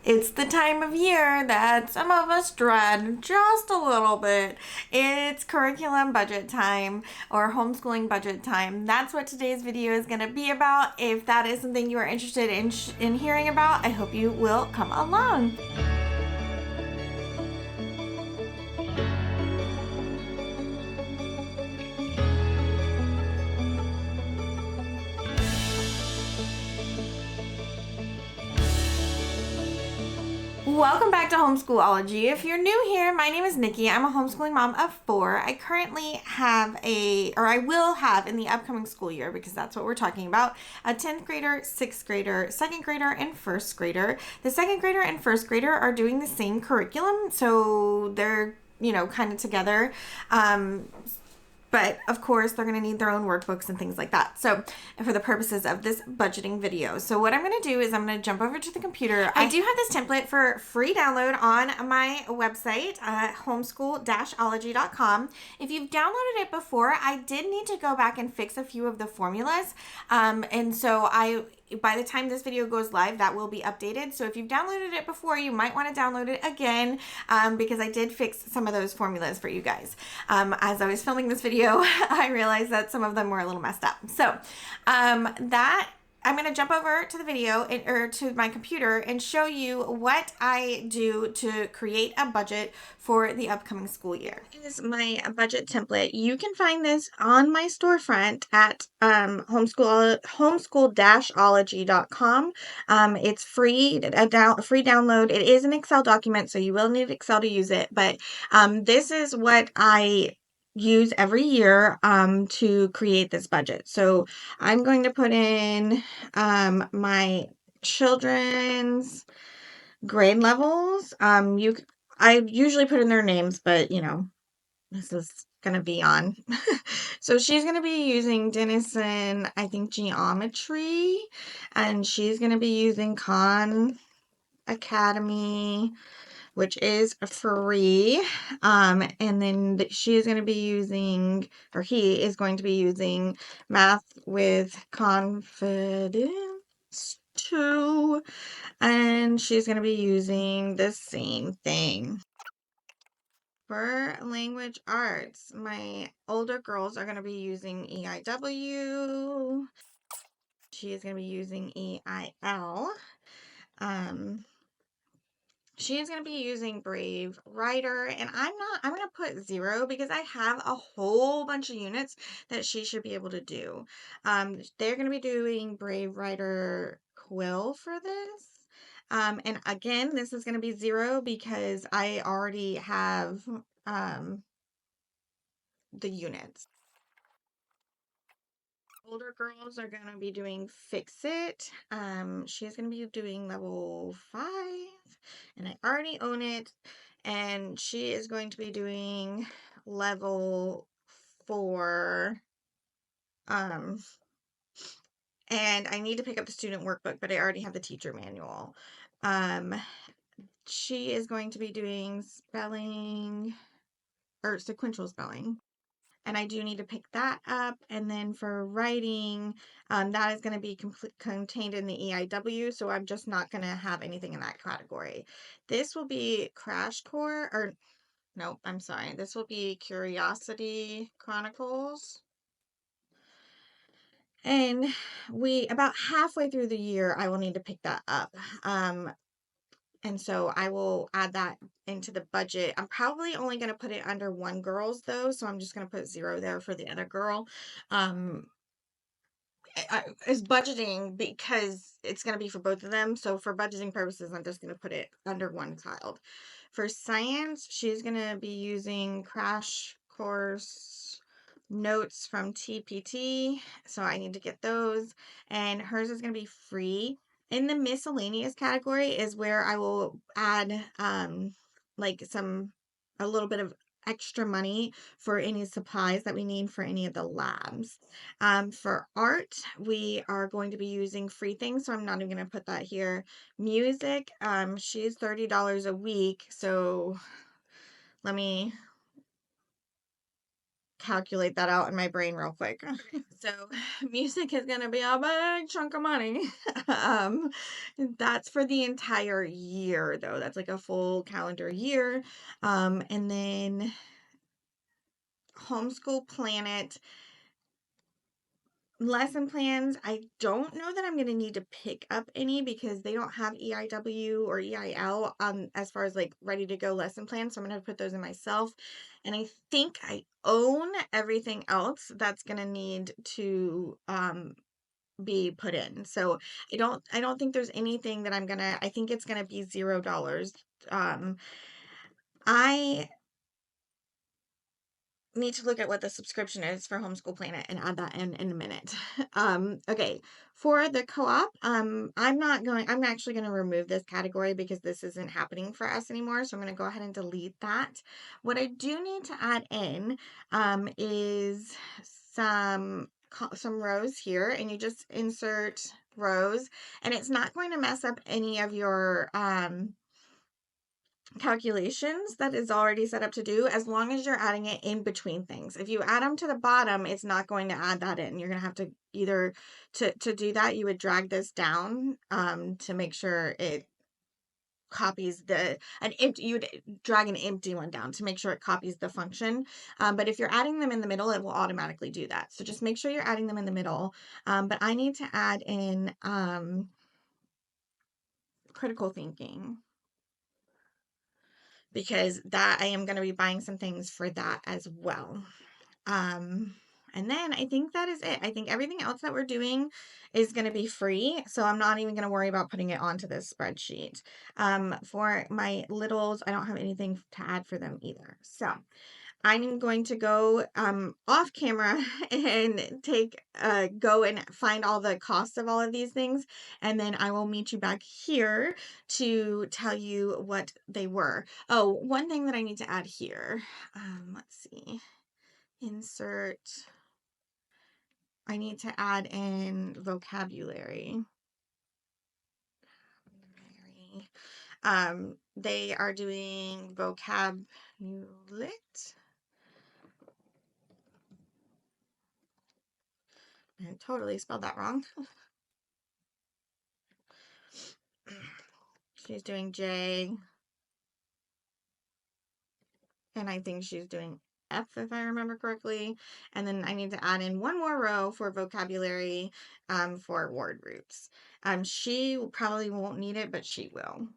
It's the time of year that some of us dread just a little bit. It's curriculum budget time or homeschooling budget time. That's what today's video is going to be about. If that is something you are interested in hearing about, I hope you will come along. Welcome back to Homeschool-ology. If you're new here, my name is Nikki. I'm a homeschooling mom of 4. I currently have I will have in the upcoming school year, because that's what we're talking about, a 10th grader, 6th grader, 2nd grader, and 1st grader. The 2nd grader and 1st grader are doing the same curriculum, so they're, kind of together. But of course, they're going to need their own workbooks and things like that. So for the purposes of this budgeting video. So what I'm going to do is I'm going to jump over to the computer. I do have this template for free download on my website, homeschool-ology.com. If you've downloaded it before, I did need to go back and fix a few of the formulas. And so by the time this video goes live, that will be updated. So if you've downloaded it before, you might want to download it again, because I did fix some of those formulas for you guys. As I was filming this video, I realized that some of them were a little messed up. So I'm going to jump over to the video or to my computer and show you what I do to create a budget for the upcoming school year. This is my budget template. You can find this on my storefront at homeschool-ology.com. It's free, a free download. It is an Excel document, so you will need Excel to use it. But this is what I use every year to create this budget. So I'm going to put in my children's grade levels. I usually put in their names, but this is gonna be on. So she's gonna be using Denison, I think, geometry, and she's gonna be using Khan Academy, which is free. And then she is going to be using, or he is going to be using Math with Confidence 2, and she's going to be using the same thing. For language arts, my older girls are going to be using EIW. She is going to be using EIL. She is going to be using Brave Writer, and I'm going to put 0 because I have a whole bunch of units that she should be able to do. They're going to be doing Brave Writer Quill for this. And again, this is going to be 0 because I already have the units. Older girls are going to be doing Fix It. She's going to be doing level 5, and I already own it. And she is going to be doing level 4. And I need to pick up the student workbook, but I already have the teacher manual. She is going to be doing spelling or sequential spelling. And I do need to pick that up. And then for writing, that is going to be contained in the EIW, so I'm just not going to have anything in that category. This will be Crash Course, or no, I'm sorry. This will be Curiosity Chronicles. And about halfway through the year, I will need to pick that up. And so I will add that into the budget. I'm probably only going to put it under one girl's though, so I'm just going to put 0 there for the other girl. It's budgeting because it's going to be for both of them. So for budgeting purposes, I'm just going to put it under one child. For science, she's going to be using Crash Course notes from TPT. So I need to get those. And hers is going to be free. In the miscellaneous category is where I will add like a little bit of extra money for any supplies that we need for any of the labs. For art, we are going to be using free things, so I'm not even going to put that here. Music, she's $30 a week, so let me calculate that out in my brain real quick. So music is going to be a big chunk of money. um, that's for the entire year, though. That's like a full calendar year. And then Homeschool Planet lesson plans. I don't know that I'm going to need to pick up any because they don't have EIW or EIL as far as like ready to go lesson plans. So I'm going to put those in myself. And I think I own everything else that's going to need to be put in. So I don't think there's anything that I think it's going to be $0. I need to look at what the subscription is for Homeschool Planet and add that in a minute. Okay, for the co-op, I'm actually going to remove this category because this isn't happening for us anymore. So I'm going to go ahead and delete that. What I do need to add in is some rows here, and you just insert rows, and it's not going to mess up any of your calculations that is already set up to do, as long as you're adding it in between things. If you add them to the bottom, it's not going to add that in. You're going to have to either to do that, you would drag this down to make sure it copies you would drag an empty one down to make sure it copies the function. But if you're adding them in the middle, it will automatically do that. So just make sure you're adding them in the middle. But I need to add in critical thinking, because that I am going to be buying some things for that as well. And then I think that is it. I think everything else that we're doing is going to be free. So I'm not even going to worry about putting it onto this spreadsheet. For my littles, I don't have anything to add for them either. So I'm going to go off camera and go and find all the costs of all of these things, and then I will meet you back here to tell you what they were. Oh, one thing that I need to add here. Let's see. Insert. I need to add in vocabulary. They are doing Vocabulate. I totally spelled that wrong. She's doing J, and I think she's doing F, if I remember correctly. And then I need to add in one more row for vocabulary for word roots. She probably won't need it, but she will.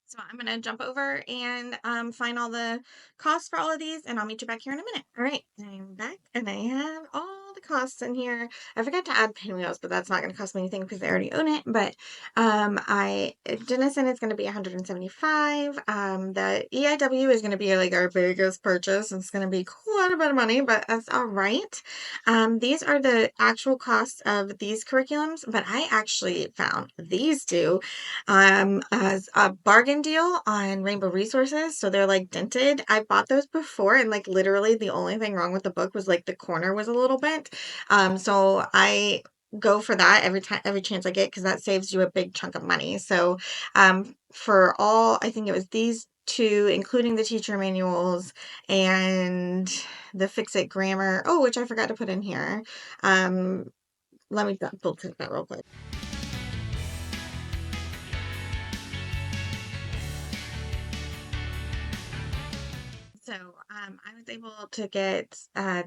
So I'm going to jump over and find all the costs for all of these, and I'll meet you back here in a minute. All right, I'm back, and I have all the costs in here. I forgot to add pinwheels, but that's not going to cost me anything because I already own it. But Denison is going to be $175. The EIW is going to be like our biggest purchase. It's going to be quite a bit of money, but that's all right. These are the actual costs of these curriculums, but I actually found these two as a bargain deal on Rainbow Resources. So they're like dented. I bought those before, and like literally the only thing wrong with the book was like the corner was a little bent. So I go for that every chance I get, because that saves you a big chunk of money. So for all, I think it was these two, including the teacher manuals and the Fix It grammar. Oh, which I forgot to put in here. Let me double check that real quick. So I was able to get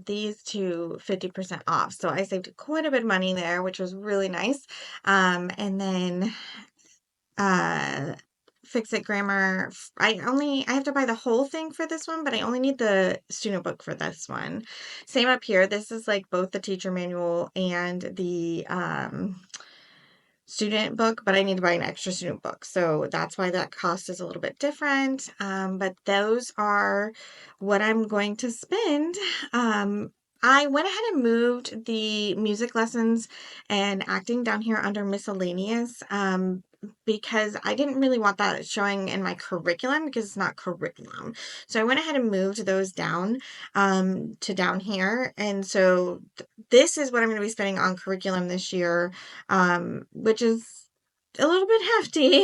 these two 50% off. So I saved quite a bit of money there, which was really nice. And then Fix It Grammar. I have to buy the whole thing for this one, but I only need the student book for this one. Same up here. This is like both the teacher manual and the student book, but I need to buy an extra student book. So that's why that cost is a little bit different. But those are what I'm going to spend. I went ahead and moved the music lessons and acting down here under miscellaneous, because I didn't really want that showing in my curriculum because it's not curriculum. So I went ahead and moved those down to down here. And so this is what I'm going to be spending on curriculum this year, which is a little bit hefty,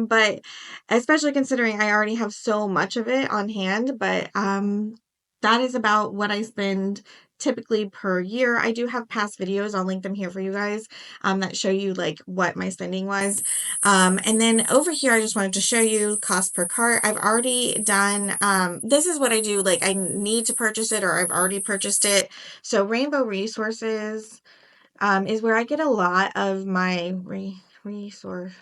but especially considering I already have so much of it on hand, but that is about what I spend typically per year. I do have past videos. I'll link them here for you guys, that show you like what my spending was. And then over here, I just wanted to show you cost per cart. I've already done, this is what I do. Like I need to purchase it or I've already purchased it. So Rainbow Resources, is where I get a lot of my resources,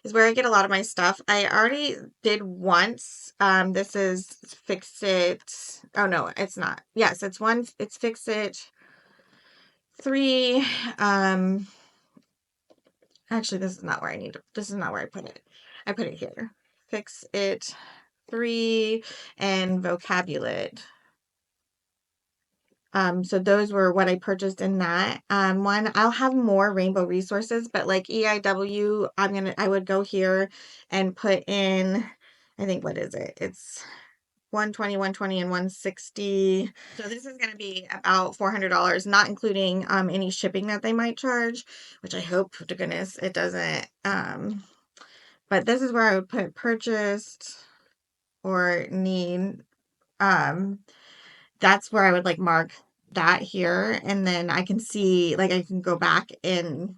is where I get a lot of my stuff. I already did once. This is Fix It. Oh no, it's not. Yes, it's one. It's Fix It 3. Actually, this is not where I need it. This is not where I put it. I put it here. Fix It 3 and Vocabulate. So those were what I purchased in that one. I'll have more Rainbow Resources, but like EIW, I would go here and put in, I think, what is it? It's 120, 120, and 160. So this is going to be about $400, not including any shipping that they might charge, which I hope to goodness it doesn't. But this is where I would put purchased or need. That's where I would like mark that here, and then I can see, like, I can go back and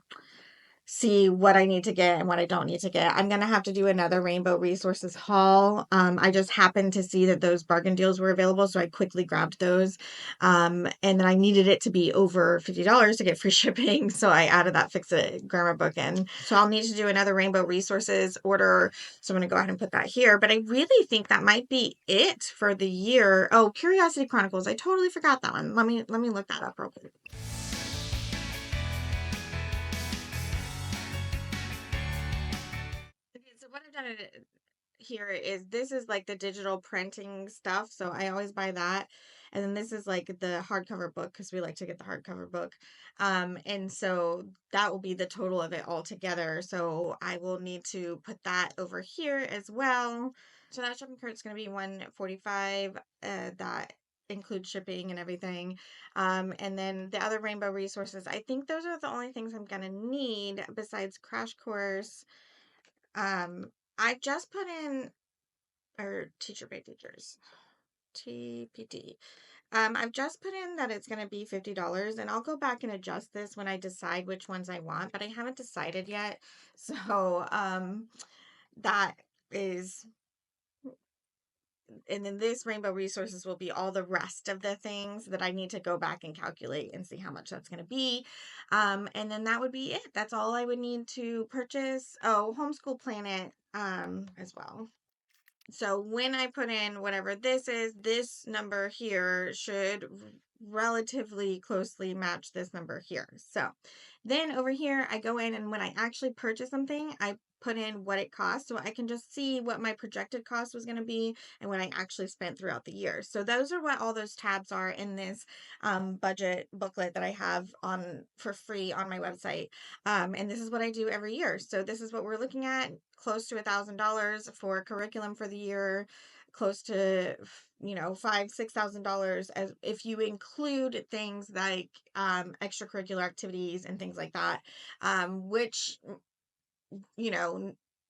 see what I need to get and what I don't need to get. I'm gonna have to do another Rainbow Resources haul. I just happened to see that those bargain deals were available, so I quickly grabbed those. And then I needed it to be over $50 to get free shipping, so I added that Fix It grammar book in. So I'll need to do another Rainbow Resources order, so I'm gonna go ahead and put that here. But I really think that might be it for the year. Oh, Curiosity Chronicles, I totally forgot that one. Let me look that up real quick. Okay, so what I've done here is, this is like the digital printing stuff, so I always buy that. And then this is like the hardcover book, because we like to get the hardcover book. And so that will be the total of it all together. So I will need to put that over here as well. So that shopping cart is going to be $145. That includes shipping and everything. And then the other Rainbow Resources, I think those are the only things I'm going to need besides Crash Course. I just put in, or Teacher Pay Teachers, TPT. I've just put in that it's going to be $50, and I'll go back and adjust this when I decide which ones I want, but I haven't decided yet. So, that is, and then this Rainbow Resources will be all the rest of the things that I need to go back and calculate and see how much that's going to be. And then that would be it. That's all I would need to purchase. Oh, Homeschool Planet, as well. So when I put in whatever this is, this number here should relatively closely match this number here. So then over here, I go in, and when I actually purchase something, I put in what it costs, so I can just see what my projected cost was going to be and what I actually spent throughout the year. So those are what all those tabs are in this budget booklet that I have on for free on my website. And this is what I do every year. So this is what we're looking at: close to $1,000 for curriculum for the year, close to $5,000-$6,000 as if you include things like extracurricular activities and things like that, which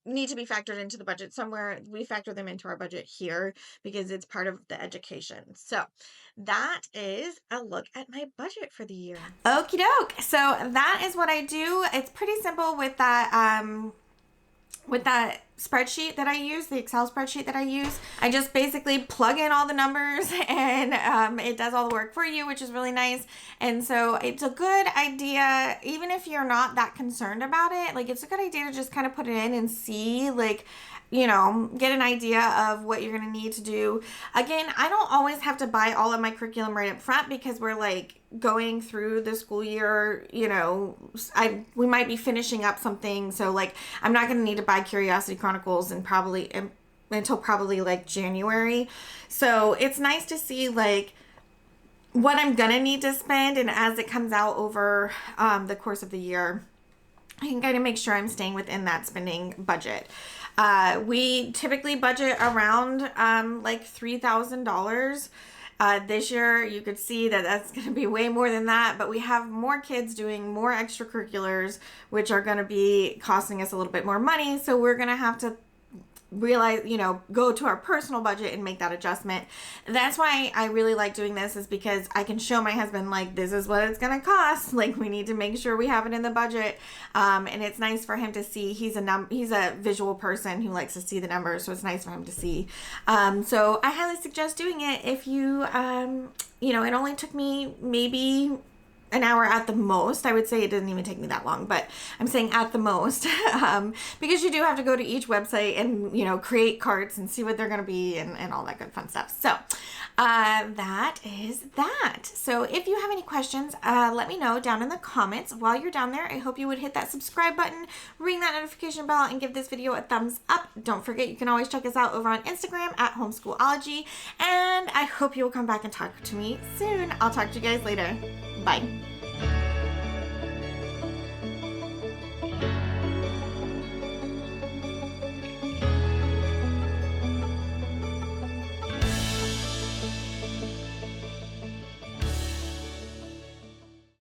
need to be factored into the budget somewhere. We factor them into our budget here because it's part of the education. So that is a look at my budget for the year. Okie doke. So that is what I do. It's pretty simple with that spreadsheet that I use, the Excel spreadsheet that I use. I just basically plug in all the numbers, and it does all the work for you, which is really nice. And so it's a good idea, even if you're not that concerned about it, like it's a good idea to just kind of put it in and see, like, get an idea of what you're going to need to do. Again, I don't always have to buy all of my curriculum right up front because we're like going through the school year, we might be finishing up something. So like, I'm not going to need to buy Curiosity Chronicles until probably like January. So it's nice to see like what I'm going to need to spend. And as it comes out over the course of the year, I can kind of make sure I'm staying within that spending budget. We typically budget around like $3,000 This year, you could see that that's going to be way more than that, but we have more kids doing more extracurriculars, which are going to be costing us a little bit more money. So we're going to have to realize, go to our personal budget and make that adjustment. That's why I really like doing this, is because I can show my husband, like, this is what it's going to cost. Like, we need to make sure we have it in the budget. And it's nice for him to see. He's a visual person who likes to see the numbers. So it's nice for him to see. So I highly suggest doing it if you, it only took me maybe an hour at the most. I would say it doesn't even take me that long, but I'm saying at the most, because you do have to go to each website and, create carts and see what they're going to be and all that good fun stuff. So that is that. So if you have any questions, let me know down in the comments. While you're down there, I hope you would hit that subscribe button, ring that notification bell, and give this video a thumbs up. Don't forget, you can always check us out over on Instagram at Homeschool-ology, and I hope you will come back and talk to me soon. I'll talk to you guys later. Bye.